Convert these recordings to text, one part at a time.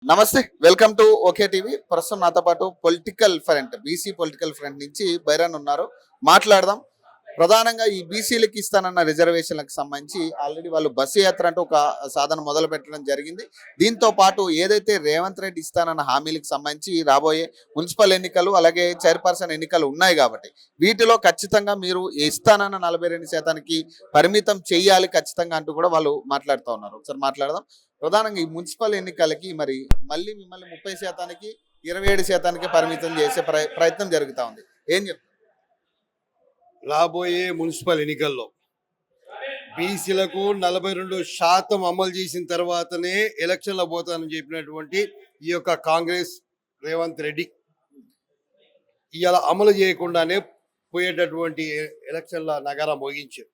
నమస్తే, welcome to okay TV. ప్రస్తుతం నాతో పాటు political front BC political front నుంచి బైరాన్ ఉన్నారు. మాట్లాడదాం. ప్రధానంగా ఈ బీసీలకు ఇస్తానన్న రిజర్వేషన్లకు సంబంధించి ఆల్రెడీ వాళ్ళు బస్సు యాత్ర అంటూ ఒక సాధన మొదలు పెట్టడం జరిగింది. దీంతో పాటు ఏదైతే రేవంత్ రెడ్డి ఇస్తానన్న హామీలకు సంబంధించి రాబోయే మున్సిపల్ ఎన్నికలు అలాగే చైర్పర్సన్ ఎన్నికలు ఉన్నాయి కాబట్టి వీటిలో ఖచ్చితంగా మీరు ఇస్తానన్న 42% పరిమితం చేయాలి ఖచ్చితంగా అంటూ కూడా వాళ్ళు మాట్లాడుతూ ఉన్నారు. ఒకసారి మాట్లాడదాం. ప్రధానంగా ఈ మున్సిపల్ ఎన్నికలకి మరి మళ్ళీ మిమ్మల్ని 30%, 27% పరిమితం చేసే ప్రయత్నం జరుగుతూ ఉంది. ఏం చెప్తారు? రాబోయే మున్సిపల్ ఎన్నికల్లో బీసీలకు 42% అమలు చేసిన తర్వాతనే ఎలక్షన్లో పోతానని చెప్పినటువంటి ఈ యొక్క కాంగ్రెస్ రేవంత్ రెడ్డి ఇవాళ అమలు చేయకుండానే పోయేటటువంటి ఎలక్షన్ల నగరం మోగించారు.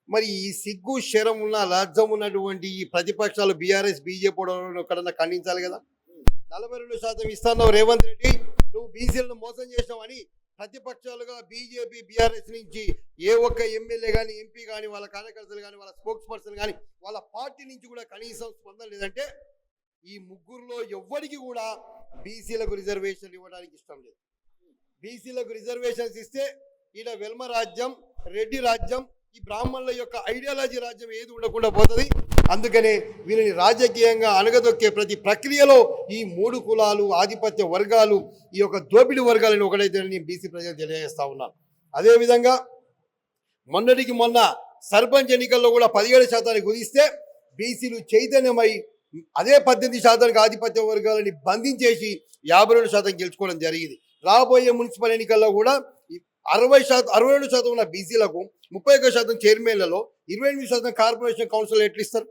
మరి ఈ సిగ్గు శరం ఉన్న రాజ్యం ఉన్నటువంటి ఈ ప్రతిపక్షాలు బీఆర్ఎస్ బీజేపీ ఎక్కడన్నా ఖండించాలి కదా. 42% ఇస్తాను రేవంత్ రెడ్డి, నువ్వు బీసీలను మోసం చేసినావని ప్రతిపక్షాలుగా బీజేపీ బీఆర్ఎస్ నుంచి ఏ ఒక్క ఎమ్మెల్యే కానీ ఎంపీ కానీ వాళ్ళ కార్యకర్తలు కానీ వాళ్ళ స్పోక్స్ పర్సన్ కానీ వాళ్ళ పార్టీ నుంచి కూడా కనీసం స్పందన లేదంటే ఈ ముగ్గురులో ఎవ్వరికి కూడా బీసీలకు రిజర్వేషన్లు ఇవ్వడానికి ఇష్టం లేదు. బీసీలకు రిజర్వేషన్స్ ఇస్తే ఈడ వెల్మ రాజ్యం, రెడ్డి రాజ్యం, ఈ బ్రాహ్మణుల యొక్క ఐడియాలజీ రాజ్యం ఏది ఉండకుండా పోతుంది. అందుకనే వీరిని రాజకీయంగా అణగదొక్కే ప్రతి ప్రక్రియలో ఈ 3 కులాలు, ఆధిపత్య వర్గాలు, ఈ యొక్క దోపిడీ వర్గాలను ఒకటైతే బీసీ ప్రజలు తెలియజేస్తా ఉన్నారు. అదేవిధంగా మొన్నటికి మొన్న సర్పంచ్ ఎన్నికల్లో కూడా 17% కుదిస్తే బీసీలు చైతన్యమై అదే 18% ఆధిపత్య వర్గాలని బంధించేసి 52% గెలుచుకోవడం జరిగింది. రాబోయే మున్సిపల్ ఎన్నికల్లో కూడా 62% ఉన్న బీసీలకు 31% చైర్మన్లలో 28% కార్పొరేషన్ కౌన్సిల్ ఎట్లు ఇస్తారు?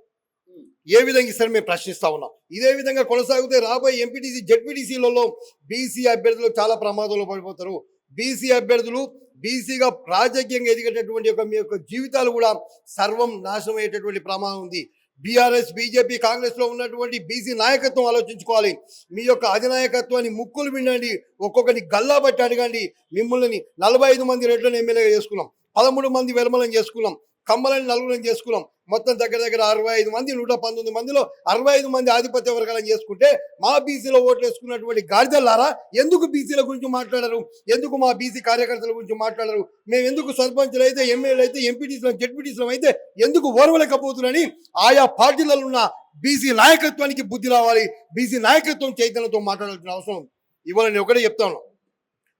ఏ విధంగా ఇస్తారు మేము ప్రశ్నిస్తా ఉన్నాం. ఇదే విధంగా కొనసాగితే రాబోయే ఎంపీటీసీ జెడ్పీటీసీలలో బీసీ అభ్యర్థులు చాలా ప్రమాదంలో పడిపోతారు. బీసీ అభ్యర్థులు బీసీగా రాజకీయంగా ఎదిగేటటువంటి మీ యొక్క జీవితాలు కూడా సర్వం నాశనం అయ్యేటటువంటి ప్రమాదం ఉంది. బీఆర్ఎస్ బీజేపీ కాంగ్రెస్లో ఉన్నటువంటి బీసీ నాయకత్వం ఆలోచించుకోవాలి. మీ యొక్క అధినాయకత్వాన్ని ముక్కులు వినండి, ఒక్కొక్కరిని గల్లా బట్టి అడగండి. మిమ్మల్ని 45 మంది రెడ్లను ఎమ్మెల్యేగా చేసుకున్నాం, 13 మంది వెలమలను చేసుకున్నాం, కమ్మలని 4 చేసుకున్నాం. మొత్తం దగ్గర 65 మంది, 119 మందిలో 65 మంది ఆధిపత్య వర్గాలను చేసుకుంటే మా బీసీలో ఓట్లు వేసుకున్నటువంటి గాడిదల్లారా ఎందుకు బీసీల గురించి మాట్లాడరు? ఎందుకు మా బీసీ కార్యకర్తల గురించి మాట్లాడరు? మేము ఎందుకు సర్పంచులు అయితే, ఎమ్మెల్యేలు అయితే, ఎంపీటీసీలు, జెడ్పీటీసీలు అయితే ఎందుకు ఓర్వలేకపోతున్నారని ఆయా పార్టీలలో ఉన్న బీసీ నాయకత్వానికి బుద్ధి రావాలి. బీసీ నాయకత్వం చైతన్యంతో మాట్లాడాల్సిన అవసరం. ఇవాళ నేను ఒకటే చెప్తాను,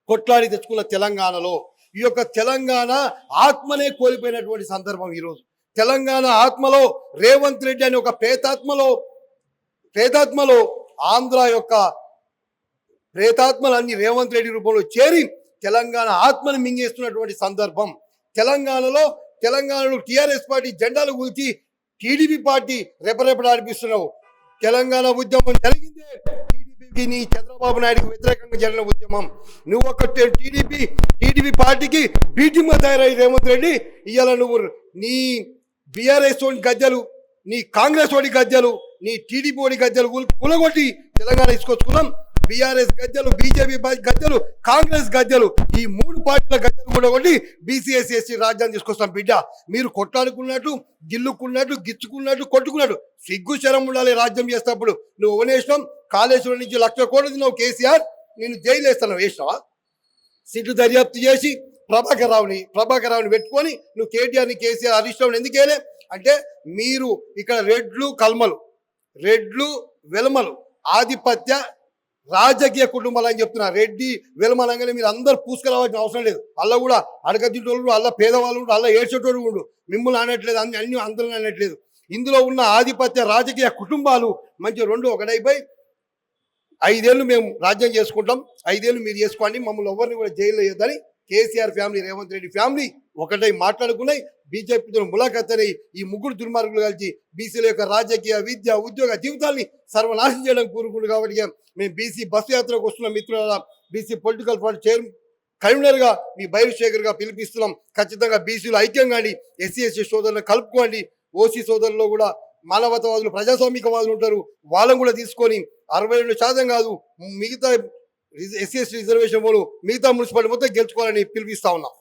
కొట్లాడి తెచ్చుకున్న తెలంగాణలో ఈ యొక్క తెలంగాణ ఆత్మనే కోల్పోయినటువంటి సందర్భం. ఈరోజు తెలంగాణ ఆత్మలో రేవంత్ రెడ్డి అనే ఒక ప్రేతాత్మలో ఆంధ్ర యొక్క ప్రేతాత్మలన్నీ రేవంత్ రెడ్డి రూపంలో చేరి తెలంగాణ ఆత్మని మింగేస్తున్నటువంటి సందర్భం. తెలంగాణలో టీఆర్ఎస్ పార్టీ జెండాలు కూల్చి టీడీపీ పార్టీ రెపరెపడాడిపిస్తున్నావు. తెలంగాణ ఉద్యమం జరిగిందే టీడీపీకి, నీ చంద్రబాబు నాయుడుకి వ్యతిరేకంగా జరిగిన ఉద్యమం. నువ్వు ఒక టీడీపీ పార్టీకి బీటింగ్గా తయారయ్యి రేవంత్ రెడ్డి ఇవాళ నువ్వు నీ బీఆర్ఎస్ ఓడి గద్దెలు, నీ కాంగ్రెస్ ఓడి గద్దెలు, నీ టీడీపీ ఓడి గద్దెలు కులగొట్టి తెలంగాణ తీసుకొచ్చుకున్నాం. బీఆర్ఎస్ గద్దెలు, బీజేపీ గద్దెలు, కాంగ్రెస్ గద్దెలు, ఈ 3 పార్టీల గద్దెలు కూడా కొట్టి బీసీఎస్సీ ఎస్టీ రాజ్యాన్ని తీసుకొస్తాం. బిడ్డ, మీరు కొట్లాడుకున్నట్టు, గిల్లుకున్నట్టు, గిచ్చుకున్నట్టు, కొట్టుకున్నట్టు సిగ్గు శరం ఉండాలి. రాజ్యం చేసేటప్పుడు నువ్వు ఓనేసినాం. కాళేశ్వరం నుంచి 1,00,000 కోట్లు తిన్నావు కేసీఆర్, నేను జైలు వేస్తాను. వేసినావా? సిట్టు దర్యాప్తు చేసి ప్రభాకర్ రావుని పెట్టుకొని నువ్వు కేటీఆర్ని, కేసీఆర్, హరీష్ రావుని ఎందుకు వేయలే అంటే మీరు ఇక్కడ రెడ్లు వెలమలు ఆధిపత్య రాజకీయ కుటుంబాలు అని చెప్తున్నారు. రెడ్డి వెలమలంగానే మీరు అందరు పూసుకురావాల్సిన అవసరం లేదు. అలా కూడా అడగతింటోళ్ళు, అలా పేదవాళ్ళు, అలా ఏడ్చేటోళ్ళు ఉండు. మిమ్మల్ని అనట్లేదు, అన్ని అందరూ అనట్లేదు. ఇందులో ఉన్న ఆధిపత్య రాజకీయ కుటుంబాలు మంచి 2 ఒకటైపోయి 5 ఏళ్ళు మేము రాజ్యం చేసుకుంటాం, 5 ఏళ్ళు మీరు చేసుకోండి, మమ్మల్ని ఎవరిని కూడా జైల్లో వేయొద్దని కేసీఆర్ ఫ్యామిలీ, రేవంత్ రెడ్డి ఫ్యామిలీ ఒకటై మాట్లాడుకున్నాయి. బీజేపీతో ములాఖత్తని ఈ 3 దుర్మార్గులు కలిసి బీసీల యొక్క రాజకీయ, విద్య, ఉద్యోగ జీవితాల్ని సర్వనాశనం చేయడం కోరుకుంటు. కాబట్టి మేము బీసీ బస్సు యాత్రకు వస్తున్న మిత్రుల బీసీ పొలిటికల్ ఫ్రంట్ కన్వీనర్గా మీ బైరుశేఖర్గా పిలిపిస్తున్నాం. ఖచ్చితంగా బీసీలు ఐక్యం కానీ, ఎస్సీ ఎస్టీ సోదరులను కలుపుకోండి. ఓసీ సోదరుల్లో కూడా మానవతావాదులు, ప్రజాస్వామికవాదులు ఉంటారు, వాళ్ళని కూడా తీసుకొని 62% కాదు, మిగతా ఎస్సీ ఎస్టీ రిజర్వేషన్ మిగతా మున్సిపాలిటీ మొత్తం గెలుచుకోవాలని పిలిపిస్తా ఉన్నాం.